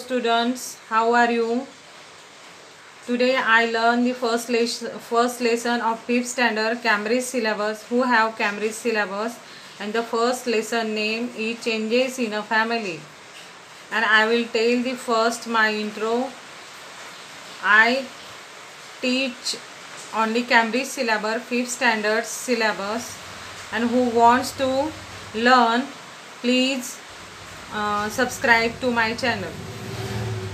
Students, how are you? Today I learn the first lesson of 5th standard Cambridge syllabus. Who have Cambridge syllabus? And the first lesson name is Changes in a Family. And I will tell the first my intro. I teach on the Cambridge syllabus, 5th standard syllabus. And who wants to learn, please subscribe to my channel.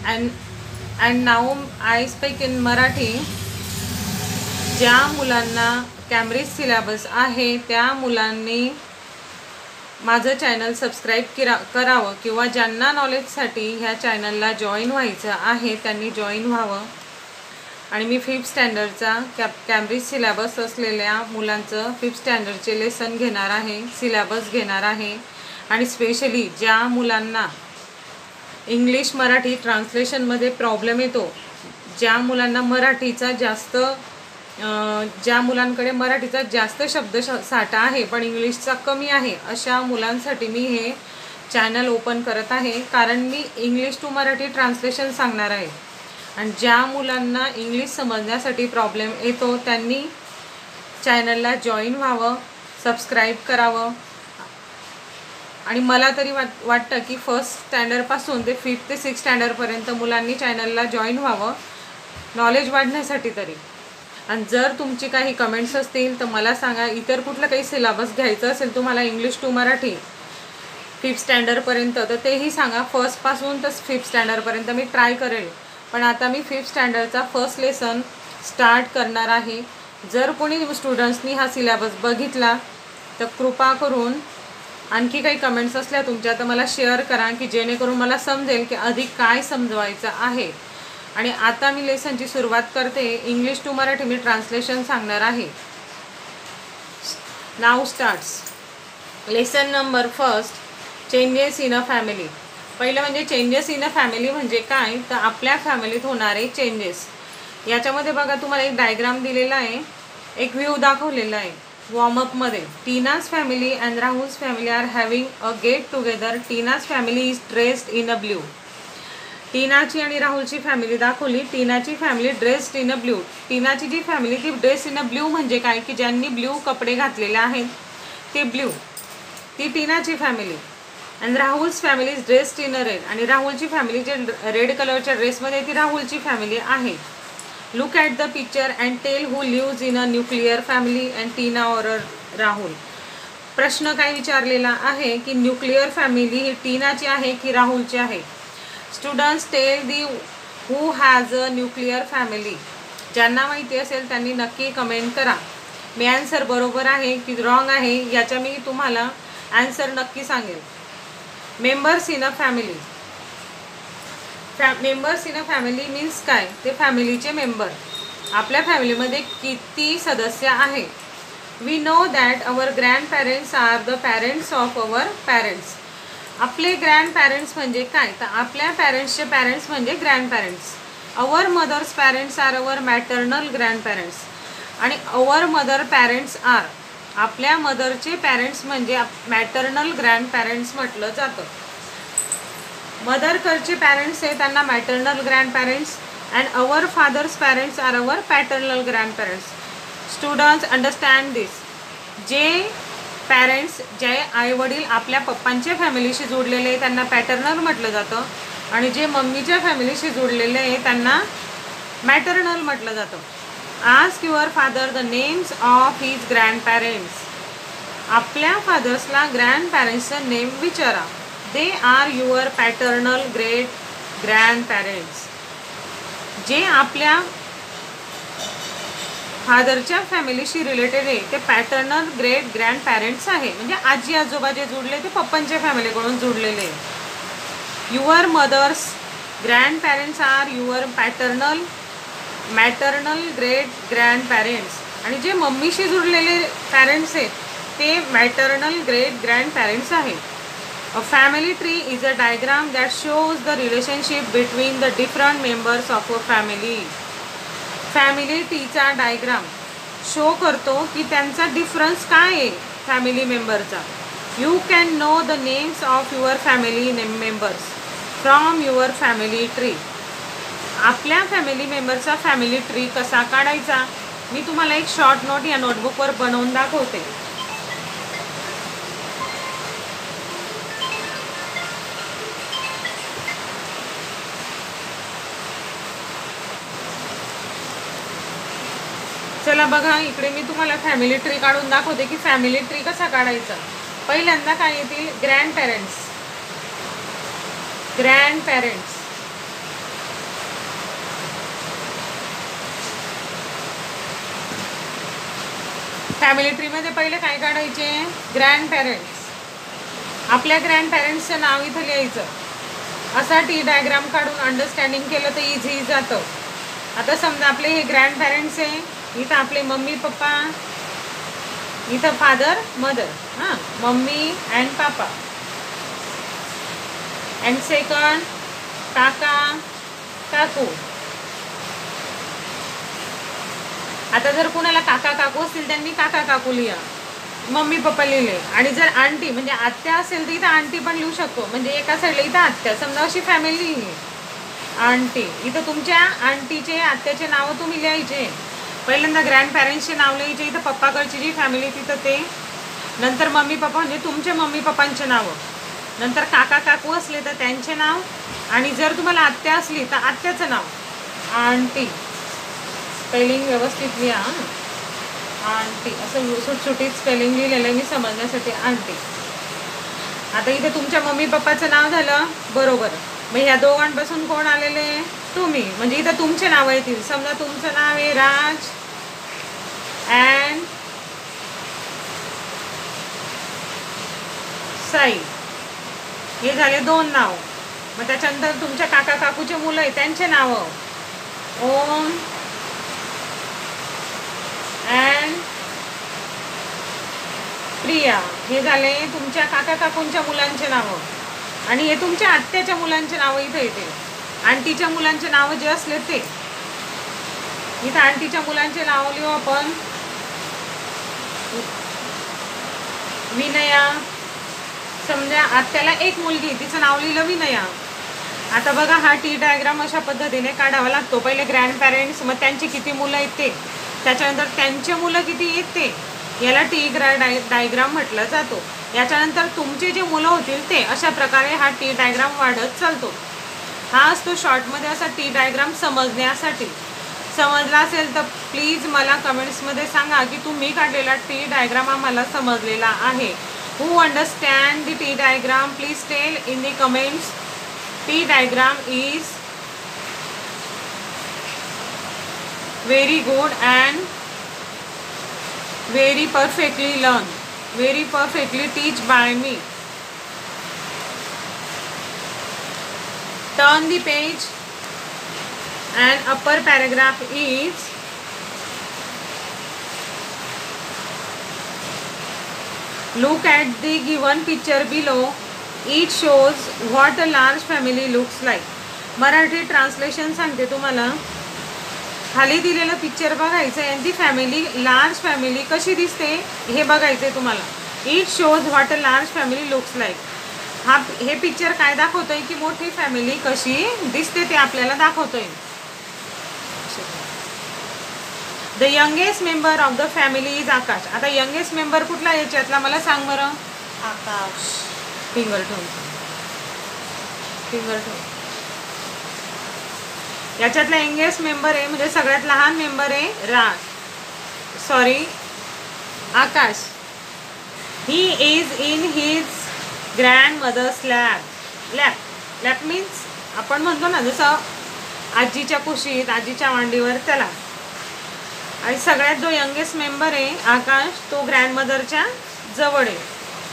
And now I speak in Marathi. ज्या मुलांना Cambridge syllabus आहे त्या मुलांनी माझं channel subscribe करावं किंवा ज्यांना नॉलेजसाठी ह्या चॅनलला जॉईन व्हायचं आहे त्यांनी जॉईन व्हावं. आणि मी 5th स्टँडर्डचा कॅम्ब्रिज सिलेबस असलेल्या मुलांचं 5th स्टँडर्डचे लेसन घेणार आहे, सिलेबस घेणार आहे. आणि स्पेशली ज्या मुलांना इंग्लिश मराठी ट्रान्सलेशनमध्ये प्रॉब्लेम येतो, ज्या मुलांना मराठीचा जास्त ज्या मुलांकडे मराठीचा जास्त शब्द साठा आहे पण इंग्लिशचा कमी आहे, अशा मुलांसाठी मी हे चॅनल ओपन करत आहे. कारण मी इंग्लिश टू मराठी ट्रान्सलेशन सांगणार आहे. आणि ज्या मुलांना इंग्लिश समजण्यासाठी प्रॉब्लेम येतो त्यांनी चॅनलला जॉईन व्हावं, सबस्क्राईब करावं. आणि मला तरी वाटतं की 1st स्टँडर्डपासून ते 5th ते 6th स्टँडर्डपर्यंत मुलांनी चॅनलला जॉईन व्हावं नॉलेज वाढण्यासाठी तरी. आणि जर तुमची काही कमेंट्स असतील तर मला सांगा. इतर कुठलं काही सिलेबस घ्यायचं असेल तुम्हाला इंग्लिश टू मराठी 5th स्टँडर्डपर्यंत तर तेही सांगा. 1st पासून तर 5th स्टँडर्डपर्यंत मी ट्राय करेल. पण आता मी 5th स्टँडर्डचा फर्स्ट लेसन स्टार्ट करणार आहे. जर कोणी स्टुडंट्सनी हा सिलेबस बघितला तर कृपा करून आणखी काही कमेंट्स असल्या तुमच्या तर मला शेअर करा की जेणेकरून मला समजेल की अधिक काय समजवायचं आहे. आणि आता मी लेसनची सुरुवात करते. इंग्लिश टू मराठी मी ट्रान्सलेशन सांगणार आहे. Now starts. Lesson number 1, changes in a family. पहिलं म्हणजे चेंजेस इन अ फॅमिली म्हणजे काय तर आपल्या फॅमिलीत होणारे चेंजेस. याच्यामध्ये बघा तुम्हाला एक डायग्राम दिलेला आहे, एक व्ह्यू दाखवलेला आहे. वॉर्मअपमध्ये Tina's family and Rahul's family are having a get together. Tina's family is dressed in a blue. टीनाची आणि राहुलची फॅमिली दाखवली. टीनाची family dressed in a blue. टीनाची जी फॅमिली ती ड्रेस्ड इन अ ब्ल्यू म्हणजे काय की ज्यांनी ब्ल्यू कपडे घातलेले आहेत ते ब्ल्यू, ती टीनाची family. And Rahul's family is dressed in a red. आणि राहुलची फॅमिली जे रेड कलरच्या ड्रेसमध्ये ती राहुलची फॅमिली आहे. Look at the picture and tell who lives in a nuclear family and Tina or Rahul. प्रश्न काय विचारलेला आहे की न्यूक्लिअर फॅमिली ही टीनाची आहे की राहुलची आहे. Students tell the who has a nuclear family. ज्यांना माहिती असेल त्यांनी नक्की कमेंट करा. मी ॲन्सर बरोबर आहे की रॉंग आहे याच्या मी तुम्हाला ॲन्सर नक्की सांगेल. Members in a family. Members in a family means काय ते फॅमिलीचे मेंबर. आपल्या फॅमिलीमध्ये किती सदस्य आहे. We know that our grandparents are the parents of our parents. आपले ग्रँड पॅरेंट्स म्हणजे काय तर आपल्या पॅरेंट्सचे पॅरेंट्स म्हणजे grandparents. Our mother's parents are our maternal grand parents. आणि अवर मदर पॅरेंट्स आर आपल्या मदरचे पॅरेंट्स म्हणजे मॅटर्नल ग्रँड पॅरेंट्स म्हटलं जातं. मदरकडचे पॅरेंट्स आहे त्यांना maternal grand parents. And our father's parents are our paternal grand parents. Students understand this. जे पॅरेंट्स जे आईवडील आपल्या पप्पांच्या फॅमिलीशी जोडलेले आहे त्यांना पॅटर्नल म्हटलं जातं. आणि जे मम्मीच्या फॅमिलीशी जोडलेले आहे त्यांना मॅटर्नल म्हटलं जातं. Ask your father the names of his grand parents. आपल्या फादर्सला ग्रँड पॅरेंट्सचं नेम विचारा. They are your paternal great grand parents. जे आपल्या फादरच्या फॅमिलीशी रिलेटेड आहे ते पॅटर्नल ग्रेट ग्रँड पॅरेंट्स आहे. म्हणजे आजी आजोबा जे जोडले ते पप्पांच्या फॅमिलीकडून जोडलेले. Your mother's grandparents are your maternal great grandparents. आणि जे मम्मीशी जोडलेले पॅरेंट्स आहेत ते मॅटर्नल ग्रेट ग्रँड पॅरेंट्स आहे. A family tree is a diagram that shows the relationship between the different members of a family. Family ट्रीचा diagram show करतो की त्यांचा डिफरन्स काय आहे फॅमिली मेंबरचा. You can know the names of your family members. From your family tree. आपल्या family मेंबरचा family tree कसा काढायचा मी तुम्हाला एक शॉर्ट नोट या नोटबुकवर बनवून दाखवते. चला बघा, इकडे मी तुम्हाला फॅमिली ट्री काढून दाखवते की फॅमिली ट्री कसा काढायचा. पहिल्यांदा काय येतील, ग्रँड पेरेंट्स. फॅमिली ट्रीमध्ये पहिले काय काढायचे, ग्रँड पेरेंट्स. आपल्या ग्रँड पेरेंट्सचं नाव इथं लिहायचं. असा टी डायग्राम काढून अंडरस्टँडिंग केलं तर इझी जातं. आता समजा आपले हे ग्रँड पेरेंट्स आहे, इथं आपले मम्मी पप्पा, इथं फादर मदर, हां, mummy and papa. And second काका काकू. आता जर कुणाला काका काकू असतील त्यांनी काका काकू लिहा, मम्मी पप्पा लिहिले. आणि जर आंटी म्हणजे आत्या असेल तर इथं आंटी पण लिहू शकतो. म्हणजे एका साईडला इथं आत्या, समजा अशी फॅमिली आंटी, इथं तुमच्या आंटीचे आत्याचे नावं तुम्ही लिहायचे. पहिल्यांदा ग्रँड पॅरेंट्सचे नाव लिहायचे, इथं पप्पाकडची जी फॅमिली तिथं ते. नंतर मम्मी पप्पा म्हणजे तुमचे मम्मी पप्पांचे नावं. नंतर काका काकू असले तर त्यांचे नाव. आणि जर तुम्हाला आत्या असली तर आत्याचं नाव. आंटी, स्पेलिंग व्यवस्थित लिहा. आंटी असं सुटसुटीत स्पेलिंग लिहिलेलं आहे मी समजण्यासाठी, आंटी. आता इथे तुमच्या मम्मी पप्पाचं नाव झालं बरोबर. मग ह्या दोघांपासून कोण आलेले, तुम्ही. म्हणजे इथं तुमचे नाव येतील. समजा तुमचं नाव आहे राज अँड साई, हे झाले 2 नाव. मग त्याच्यानंतर तुमच्या काका काकूचे मुलं आहे त्यांचे नावं, ओम अँड प्रिया. हे झाले तुमच्या काका काकूंच्या मुलांचे नावं. आणि हे तुमच्या आत्याच्या मुलांचे नावं इथे येते. आंटीच्या मुलांचे नावं जे असले ते इथं आंटीच्या मुलांचे नाव लिहू आपण. विनया, समजा आत्याला एक मुलगी, तिचं नाव लिहिलं विनया. आता बघा, हा टी डायग्राम अशा पद्धतीने काढावा लागतो. पहिले ग्रँड पॅरेंट्स, मग त्यांची किती मुलं आहेत ते, त्याच्यानंतर त्यांचे मुलं किती आहेत ते, याला टी डायग्राम म्हटलं जातो. याच्यानंतर तुमचे जे मुलं होतील ते. अशा प्रकारे हा टी डायग्राम वाढत चालतो. हा असतो शॉर्टमध्ये असा टी डायग्राम समजण्यासाठी. समजला असेल तर प्लीज मला कमेंट्समध्ये सांगा की तुम्ही काढलेला टी डायग्राम आम्हाला समजलेला आहे. Who understand the T diagram please tell in the comments. T diagram is very good and very perfectly learn, very perfectly teach by me. Turn the page and upper paragraph is look at the given picture below. It shows what a large family looks like. Marathi translation सांगते तुम्हाला. खाली दिलेलं picture बघायचं आहे आणि ती family, large family कशी दिसते हे बघायचं आहे तुम्हाला. It shows what a large family looks like. हे पिक्चर काय दाखवतोय की मोठी फॅमिली कशी दिसते ते आपल्याला दाखवतोय. The youngest member of the family is Akash. आता यंगेस्ट मेंबर कुठला याच्यातला मला सांग बरं. आकाश. फिंगर ठेव. याच्यातला यंगेस्ट मेंबर आहे म्हणजे सगळ्यात लहान मेंबर आहे Akash. He is in his grand mother's lap means आपण म्हणतो ना जसं आजीच्या कुशीत, आजीच्या मांडीवर, त्याला. आणि सगळ्यात जो यंगेस्ट मेंबर आहे आकाश, तो ग्रँडमदरच्या जवळ आहे.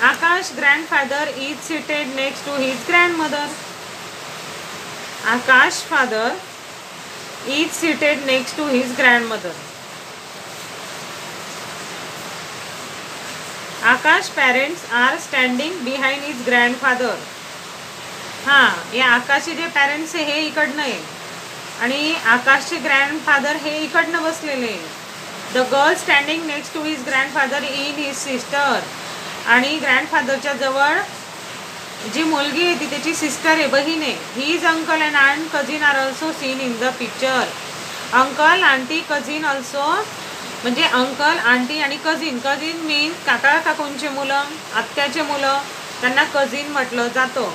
Akash grandfather is seated next to his grandmother. Akash father is seated next to his grandmother. Akash parents are standing behind his grandfather. हां, या आकाशचे जे पॅरेंट्स आहे हे इकडनं आहे आणि आकाशचे ग्रँडफादर हे इकडनं बसलेले. The girl standing next to his grandfather in his sister. आणि ग्रँडफादरच्या जवळ जी मुलगी आहे ती त्याची सिस्टर आहे, बहीण आहे. He is uncle and cousin are also seen in the picture. Uncle aunty cousin also, म्हणजे अंकल आंटी आणि कझिन. कझिन मीन काका काकूंचे मुलं, आत्याचे मुलं, त्यांना कझिन म्हटलं जातं.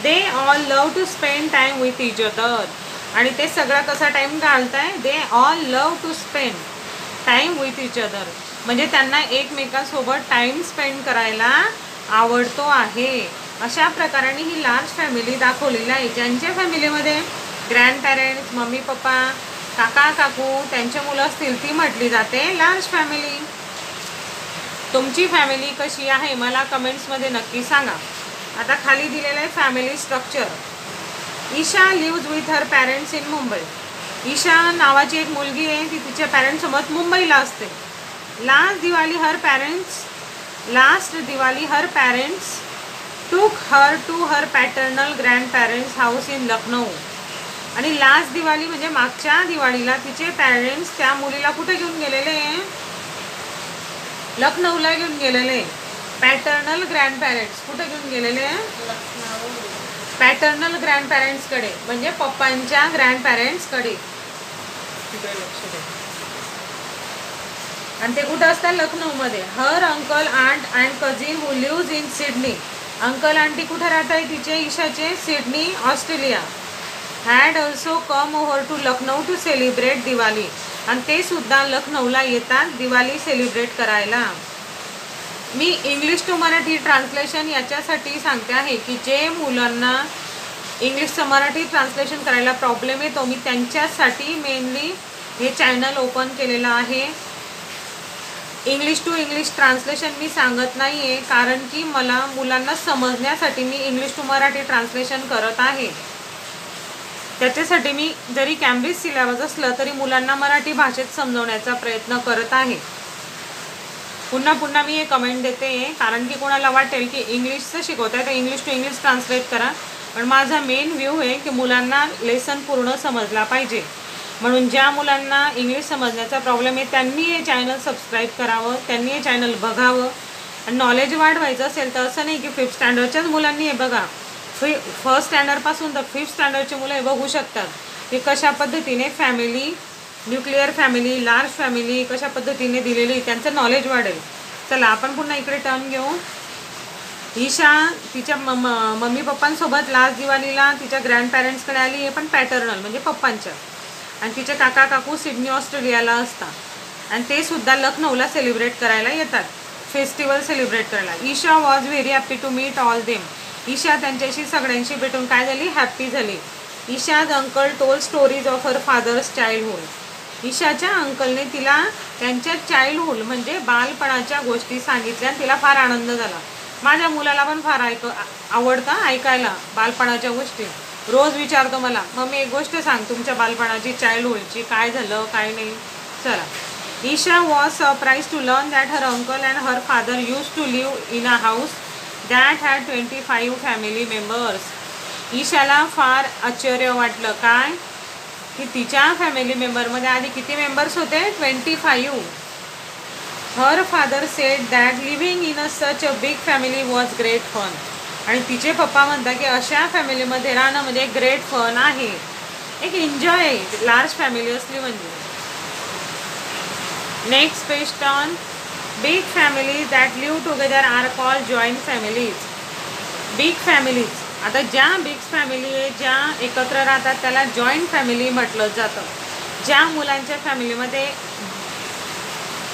They all love to spend time with each other. आणि ते सगळा कसा टाईम घालताय, they all love to spend time with each other, म्हणजे त्यांना एकमेकांसोबत टाईम स्पेंड करायला आवडतो आहे. अशा प्रकाराने ही लार्ज फॅमिली दाखवलेली आहे, ज्यांच्या फॅमिलीमध्ये ग्रँडपेरेंट्स, मम्मी पप्पा, काका काकू, त्यांचे मुलं असतील, ती म्हटली जाते लार्ज फॅमिली. तुमची फॅमिली कशी आहे मला कमेंट्समध्ये नक्की सांगा. आता खाली दिलेलं आहे family structure. Isha lives with her parents in Mumbai. Isha नावाची एक मुलगी आहे, ती तिच्या पॅरेंट्ससोबत मुंबईला असते. Last Diwali her parents took her to her paternal grandparents house in Lucknow. आणि लास्ट दिवाळी म्हणजे मागच्या दिवाळीला तिचे पॅरेंट्स त्या मुलीला कुठे घेऊन गेलेले, लखनौला घेऊन गेलेले. पॅटर्नल ग्रँडपेरेंट्स कुठे घेऊन गेलेले, पॅटर्नल ग्रँडपेरेंट्सकडे, म्हणजे पप्पांच्या ग्रँडपेरेंट्सकडे. आणि ते कुठं असतात, लखनौमध्ये. Her uncle aunt and cousin who lives in Sydney. Uncle aunty कुठे राहत आहे तिचे, ईशाचे, Sydney, Australia. Had also come over to Lucknow to celebrate Diwali. आणि ते सुद्धा लखनौला येतात दिवाळी सेलिब्रेट करायला. मी इंग्लिश टू मराठी ट्रान्सलेशन याच्यासाठी सांगते आहे की जे मुलांना इंग्लिशचं मराठी ट्रान्सलेशन करायला प्रॉब्लेम येतो, मी त्यांच्यासाठी मेनली हे चॅनल ओपन केलेलं आहे. इंग्लिश टू इंग्लिश ट्रान्सलेशन मी सांगत नाही आहे, कारण की मला मुलांना समजण्यासाठी मी इंग्लिश टू मराठी ट्रान्सलेशन करत आहे. त्याच्यासाठी मी जरी कॅम्ब्रिज सिलेबस असलं तरी मुलांना मराठी भाषेत समजवण्याचा प्रयत्न करत आहे. पुन्हा मी हे कमेंट देते, कारण की कोणाला वाटेल की इंग्लिशचं शिकवताय तर इंग्लिश टू इंग्लिश ट्रान्सलेट करा. पण माझा मेन व्ह्यू आहे की मुलांना लेसन पूर्ण समजला पाहिजे. म्हणून ज्या मुलांना इंग्लिश समजण्याचा प्रॉब्लेम आहे त्यांनी हे चॅनल सबस्क्राईब करावं, त्यांनी हे चॅनल बघावं. आणि नॉलेज वाढवायचं असेल तर असं नाही की 5th स्टँडर्डच्याच मुलांनी हे बघा, फर्स्ट स्टँडर्डपासून तर 5th स्टँडर्डचे मुलं हे बघू शकतात की कशा पद्धतीने family, nuclear family, large family कशा पद्धतीने दिलेली, त्यांचं नॉलेज वाढेल. चला आपण पुन्हा इकडे टर्न घेऊ. ईशा तिच्या मम्मी पप्पांसोबत लास्ट दिवाळीला तिच्या ग्रँडपेरेंट्सकडे आली आहे, पण पॅटर्नल म्हणजे पप्पांच्या. आणि तिचे काका काकू सिडनी ऑस्ट्रेलियाला असतात आणि ते सुद्धा लखनौला सेलिब्रेट करायला येतात, फेस्टिवल सेलिब्रेट करायला. Isha was very happy to meet all them. Isha त्यांच्याशी सगळ्यांशी भेटून काय झाली, हॅप्पी झाली. Isha's uncle told stories of her father's childhood. ईशाच्या अंकलने तिला त्यांच्या चाइल्डहूड म्हणजे बालपणाच्या गोष्टी सांगितल्या आणि तिला फार आनंद झाला. माझ्या मुलाला पण फार आवडतं ऐकायला बालपणाच्या गोष्टी. रोज विचारतो मला, मम्मी एक गोष्ट सांग तुमच्या बालपणाची, चाइल्डहूडची, काय झालं काय नाही. चला. Isha was surprise to learn that her uncle and her father use to live in a house that had 25 family members. ईशाला फार आश्चर्य वाटलं काय की तिच्या फॅमिली मेंबरमध्ये आधी किती मेंबर्स होते, 25. Her father said that living in a such a big family was great fun. आणि तिचे पप्पा म्हणतात की अशा फॅमिलीमध्ये राहणं म्हणजे एक ग्रेट फन आहे, एक एन्जॉय, लार्ज फॅमिली असली म्हणजे. Next page turn. Big families that live together are called joint families. Big families, आता ज्या बिग फॅमिली आहे, ज्या एकत्र राहतात त्याला जॉईंट फॅमिली म्हटलं जातं. ज्या मुलांच्या फॅमिलीमध्ये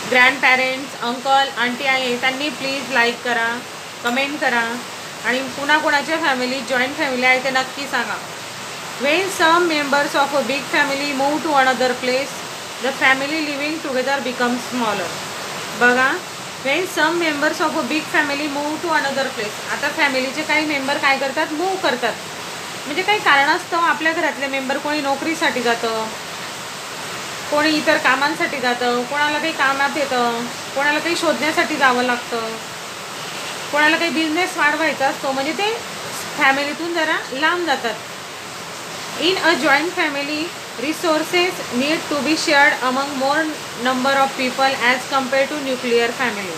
ग्रँडपेरेंट्स, अंकल, आंटी आहे त्यांनी प्लीज लाईक करा, कमेंट करा. आणि पुन्हा कोणाच्या फॅमिली जॉईंट फॅमिली आहे ते नक्की सांगा. When some members of a big family move to another place the family living together become smaller. बघा, when some members of a big family move to another place. आता फॅमिलीचे काही member काय करतात, मूव करतात. म्हणजे काही कारणास्तव आपल्या घरातले मेंबर कोणी नोकरीसाठी जातं, कोणी इतर कामांसाठी जातं, कोणाला काही कामात येतं, कोणाला काही शोधण्यासाठी जावं लागतं, कोणाला काही बिझनेस वाढवायचा असतो, म्हणजे ते फॅमिलीतून जरा लांब जातात. In a joint family resources need to be shared among more number of people as compare to nuclear family.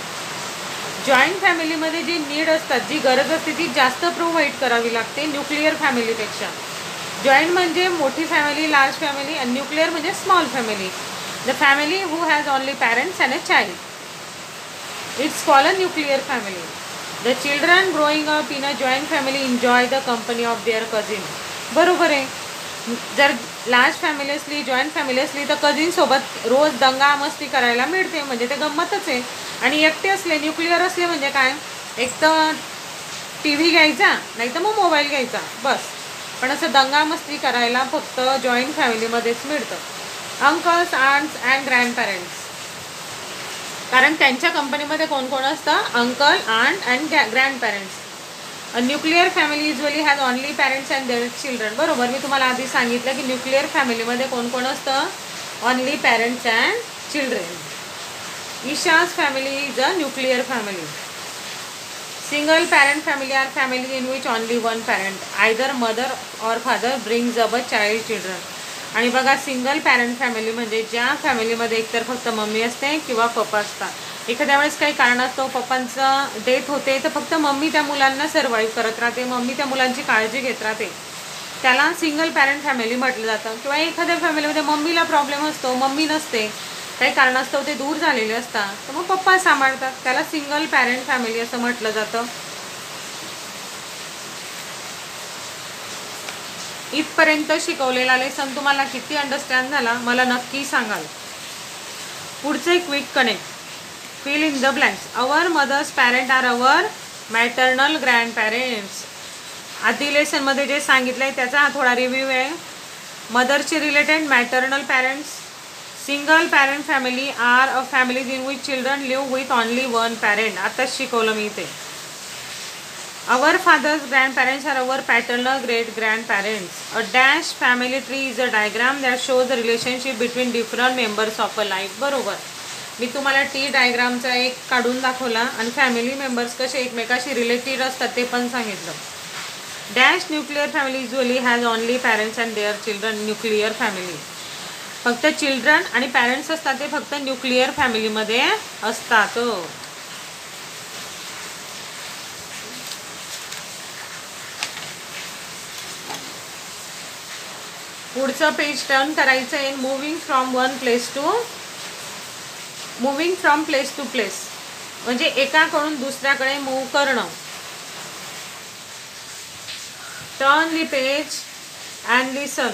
Joint फॅमिलीमध्ये जी नीड असतात, जी गरज असते ती जास्त प्रोव्हाइड करावी लागते न्यूक्लिअर फॅमिलीपेक्षा. जॉईंट म्हणजे मोठी फॅमिली, लार्ज फॅमिली, आणि न्यूक्लिअर म्हणजे small family. The family who has only parents and a child, it's called a nuclear family. The children growing up in a joint family enjoy the company of their cousin. बरोबर आहे. जर large family असली, joint family असली, तर कझिनसोबत रोज दंगा मस्ती करायला मिळते, म्हणजे ते गंमतच आहे. आणि एकटे असले, न्यूक्लिअर असले म्हणजे काय, एक तर टी व्ही घ्यायचा, नाही तर मग मोबाईल घ्यायचा, बस. पण असं दंगा मस्ती करायला फक्त जॉईंट फॅमिलीमध्येच मिळतं. अंकल्स, आंट्स अँड ग्रँडपॅरेंट्स, कारण त्यांच्या कंपनीमध्ये कोण कोण असतं, uncle, aunt and grandparents. A nuclear family usually has only parents and their children. बरोबर, मी तुम्हाला आधी सांगितलं की न्यूक्लिअर फॅमिलीमध्ये कोण कोण असतं, only parents and children. Isha's family is a nuclear family. Single parent family are family in which only one parent either mother or father brings up a child children. आणि बघा, सिंगल पॅरेंट फॅमिली म्हणजे ज्या फॅमिलीमध्ये एकतर फक्त mummy असते किंवा पप्पा असतात. एखाद्या वेळेस काही कारणास्तव पप्पांचं डेथ होते, तर फक्त मम्मी त्या मुलांना सर्वाईव्ह करत राहते, मम्मी त्या मुलांची काळजी घेत राहते, त्याला सिंगल पॅरेंट फॅमिली म्हटलं जातं. किंवा एखाद्या फॅमिलीमध्ये मम्मीला प्रॉब्लेम असतो, मम्मी नसते, काही कारणास्तव ते दूर झालेले असतात, तर मग पप्पा सांभाळतात, त्याला सिंगल पॅरेंट फॅमिली असं म्हटलं जातं. इथपर्यंत शिकवलेला लेसन तुम्हाला किती अंडरस्टँड झाला मला नक्की सांगाल. पुढचे quick connect, fill in the blanks. Our mother's parent are our maternal grand parents. आधी लेसनमध्ये जे सांगितलं आहे त्याचा हा थोडा रिव्ह्यू आहे. मदरचे related maternal parents. Single parent family are a families in which children live with only one parent. आताच शिकवलं मी इथे. Our father's grandparents are our paternal great grandparents. A dash family tree is a diagram that shows the relationship between different members of a life. बरोबर, मी तुम्हाला T डायग्रामचा एक काढून दाखवला आणि फॅमिली मेंबर्स कसे एकमेकाशी रिलेटेड असतात ते पण सांगितलं. Dash nuclear family usually has only parents and their children. Nuclear family फक्त चिल्ड्रन आणि पॅरेंट्स असतात, ते फक्त न्यूक्लिअर फॅमिलीमध्ये असतात. पुढचं पेज टर्न करायचं आहे. Moving from place to place म्हणजे एकाकडून दुसऱ्याकडे मूव्ह करणं. Turn the page and listen.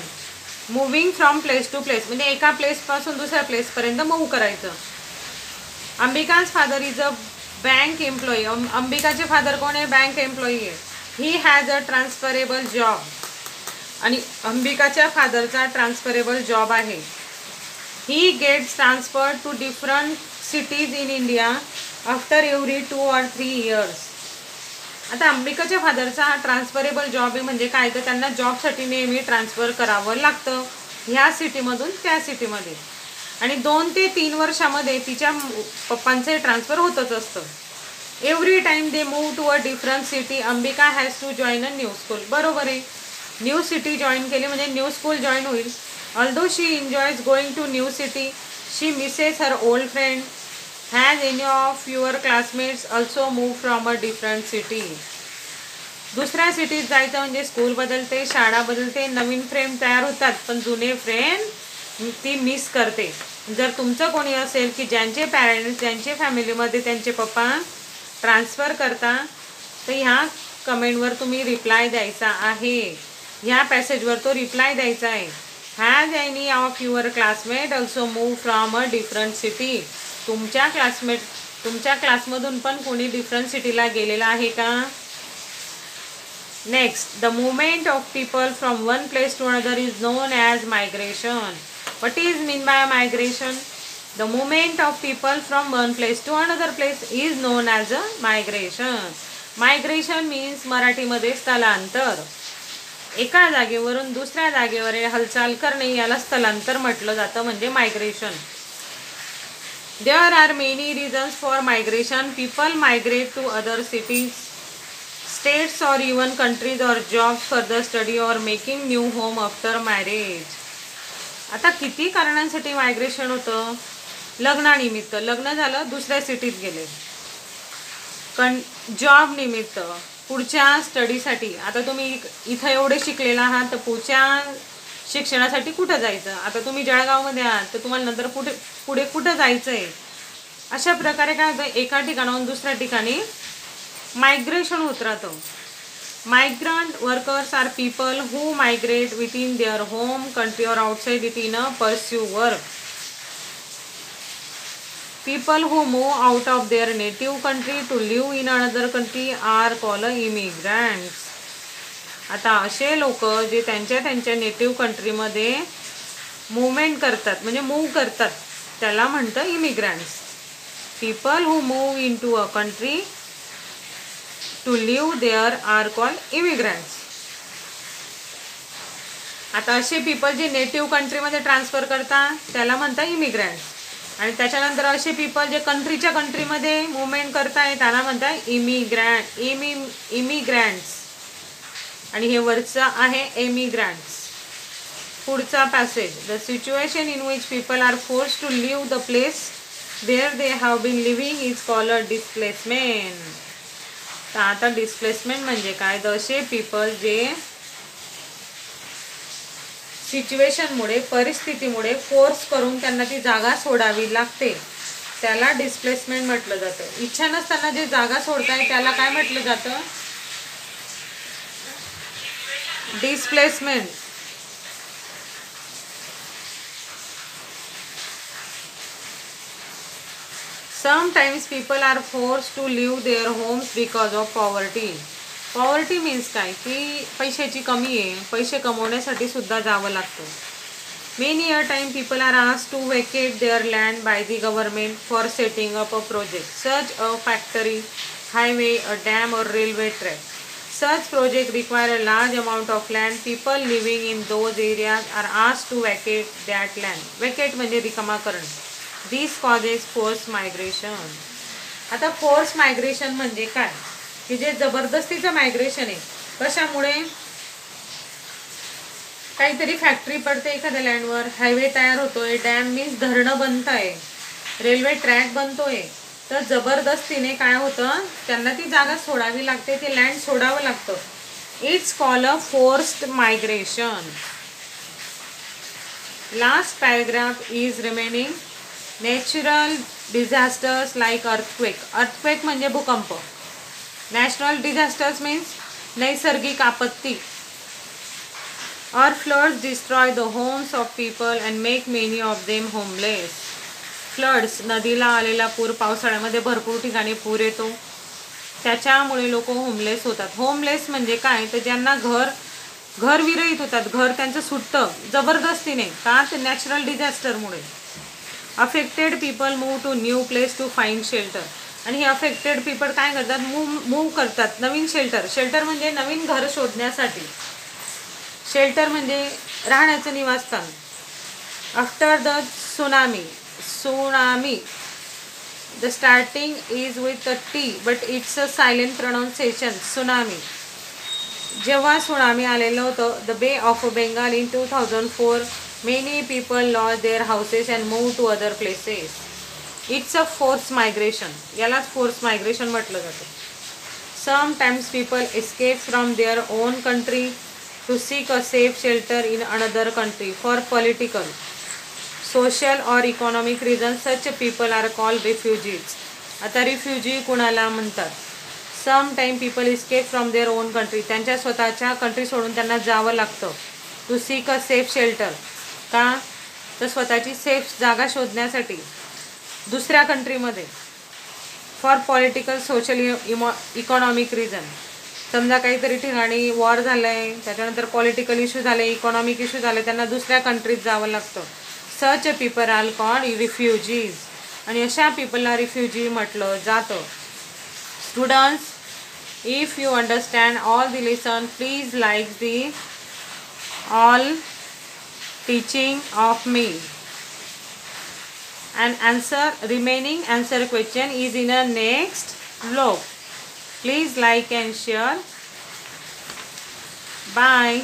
Moving from place to place म्हणजे एका प्लेसपासून दुसऱ्या प्लेसपर्यंत मूव्ह करायचं. Ambika's father is a bank employee. अंबिकाचे फादर कोण आहे, बँक एम्प्लॉई आहे. He has a transferable job. आणि अंबिकाच्या फादरचा ट्रान्सफरेबल जॉब आहे. He gets transfer to different cities in India after every 2 or 3 years. आता अंबिकाच्या फादरचा हा ट्रान्सफरेबल जॉब आहे म्हणजे काय, तर त्यांना जॉबसाठी नेहमी ट्रान्सफर करावं लागतं ह्या सिटीमधून त्या सिटीमध्ये. आणि 2 ते 3 वर्षामध्ये तिच्या पप्पांचे ट्रान्सफर होतच असतं. Every time they move to a different city Ambika has to join a new school. बरोबर आहे, न्यू सिटी जॉईन केली म्हणजे न्यू स्कूल जॉईन होईल. Although she enjoys going to new city, she misses her old friend. Has any of your classmates also move from a different city. दुसऱ्या सिटीत जायचं म्हणजे school बदलते, शाळा बदलते, नवीन फ्रेंड तयार होतात, पण जुने फ्रेंड ती मिस करते. जर तुमचं कोणी असेल की ज्यांचे पॅरेंट्स, ज्यांच्या फॅमिलीमध्ये त्यांचे पप्पा ट्रान्सफर करता, तर ह्या कमेंटवर तुम्ही रिप्लाय द्यायचा आहे. ह्या पॅसेजवर तो रिप्लाय द्यायचा आहे. Has any of your classmate also move from a different city. तुमच्या क्लासमधून पण कोणी डिफरंट सिटीला गेलेला आहे का. Next, the movement of people from one place to another is known as migration. What is mean by migration. The movement of people from one place to another place is known as a migration. Migration means मराठीमध्ये स्थलांतर. एका जागेवरून दुसऱ्या जागेवर हालचाल करणे याला स्थलांतर म्हटलं जातं, म्हणजे migration. There are many reasons for migration. People migrate to other cities, states और इवन कंट्रीज और जॉब्स फॉर द स्टडी और making new home after marriage. आता किती कारणांसाठी मायग्रेशन होतं. लग्नानिमित्त, लग्न झालं दुसऱ्या सिटीत गेले. जॉब निमित्त, पुढच्या स्टडीसाठी. आता तुम्ही इथं एवढे शिकलेला आहात तर पुढच्या शिक्षणासाठी कुठं जायचं. आता तुम्ही जळगावमध्ये आहात तर तुम्हाला नंतर पुढे कुठं जायचं आहे. अशा प्रकारे काय होतं, एका ठिकाणाहून दुसऱ्या ठिकाणी मायग्रेशन होत राहतं. Migrant workers are people who migrate within their home country or outside it in a pursue work. People who move out of their native country to live in another country are called immigrants. आता असे लोक जे त्यांच्या native कंट्रीमध्ये movement करतात म्हणजे move करतात त्याला म्हणतं immigrants. People who move into a country to live there are called immigrants. आता असे पीपल जे नेटिव्ह कंट्रीमध्ये ट्रान्सफर करतात त्याला म्हणतात इमिग्रंट्स. आणि त्याच्यानंतर असे पीपल जे कंट्रीच्या कंट्रीमध्ये मुवमेंट करताय त्याला म्हणतात इमिग्रंट्स. आणि हे वरचं आहे एमिग्रंट्स. पुढचा passage. The situation in which people are force to leave the place where they have been living is called displacement. तर आता डिस्प्लेसमेंट म्हणजे काय, तर असे पीपल जे सिच्युएशनमुळे, परिस्थितीमुळे फोर्स करून त्यांना ती जागा सोडावी लागते त्याला डिस्प्लेसमेंट म्हटलं जातं. इच्छा नसताना जे जागा सोडताय त्याला काय म्हटलं जातं, displacement. Sometimes people are forced to leave their homes because of poverty. Poverty means काय की पैशाची कमी आहे, पैसे कमवण्यासाठी सुद्धा जावं लागतं. Many a time people are asked to vacate their land by the government for setting up a project such a factory, highway, a dam or railway track. Such projects require a large amount of land. People living in those areas are asked to vacate that land. Vacate म्हणजे रिकामा करण. This causes forced migration. आता force migration म्हणजे काय की जे जबरदस्तीचं migration आहे. कशामुळे, काहीतरी फॅक्टरी पडते एखाद्या लँडवर, हायवे तयार होतोय, डॅम मीन्स धरणं बनत आहे, रेल्वे ट्रॅक बनतोय, तर जबरदस्तीने काय होतं त्यांना ती जागा सोडावी लागते, ते लँड सोडावं लागतं. It's called a forced migration. Last paragraph is remaining. Natural disasters like earthquake. Earthquake म्हणजे भूकंप. नॅशनल डिझास्टर्स मीन्स नैसर्गिक आपत्ती. और floods destroy the homes of people and make many of them homeless. Floods, नदीला आलेला पूर, पावसाळ्यामध्ये भरपूर ठिकाणी पूर येतो, त्याच्यामुळे लोक होमलेस होतात. होमलेस म्हणजे काय, तर ज्यांना घर विरहित होतात, घर त्यांचं सुटतं जबरदस्तीने, का तर नॅचरल डिझास्टरमुळे. Affected people move to new place to find shelter. आणि हे अफेक्टेड पीपल काय करतात, मूव करतात नवीन शेल्टर म्हणजे नवीन घर शोधण्यासाठी. शेल्टर म्हणजे राहण्याचं निवासस्थान. After the tsunami, the starting is with a T but it's a silent pronunciation. Tsunami. जेव्हा सुनामी आलेलं होतं, the bay of Bengal in 2004, many people loss their houses and move to other places. It's a force migration. यालाच force migration म्हटलं जातं. Sometimes people escape from their own country to seek a safe shelter in another country for political, social और economic reason. Such people are called refugees. आता refugee कुणाला म्हणतात, some time people escape from their own country, त्यांच्या स्वतःच्या country सोडून त्यांना जावं लागतं. To seek a safe shelter, का तर स्वतःची सेफ जागा शोधण्यासाठी दुसऱ्या कंट्रीमध्ये. For political, social, economic reason. समजा काहीतरी ठिकाणी वॉर झालं आहे, त्याच्यानंतर पॉलिटिकल इश्यू झाले, इकॉनॉमिक इश्यू झाले, त्यांना दुसऱ्या कंट्रीत जावं लागतं. Such people are called refugees. आणि अशा पीपलला रिफ्युजी म्हटलं जातं. Students, if you understand all the lesson, please like the all teaching of me and remaining answer question is in a next vlog. Please like and share. Bye.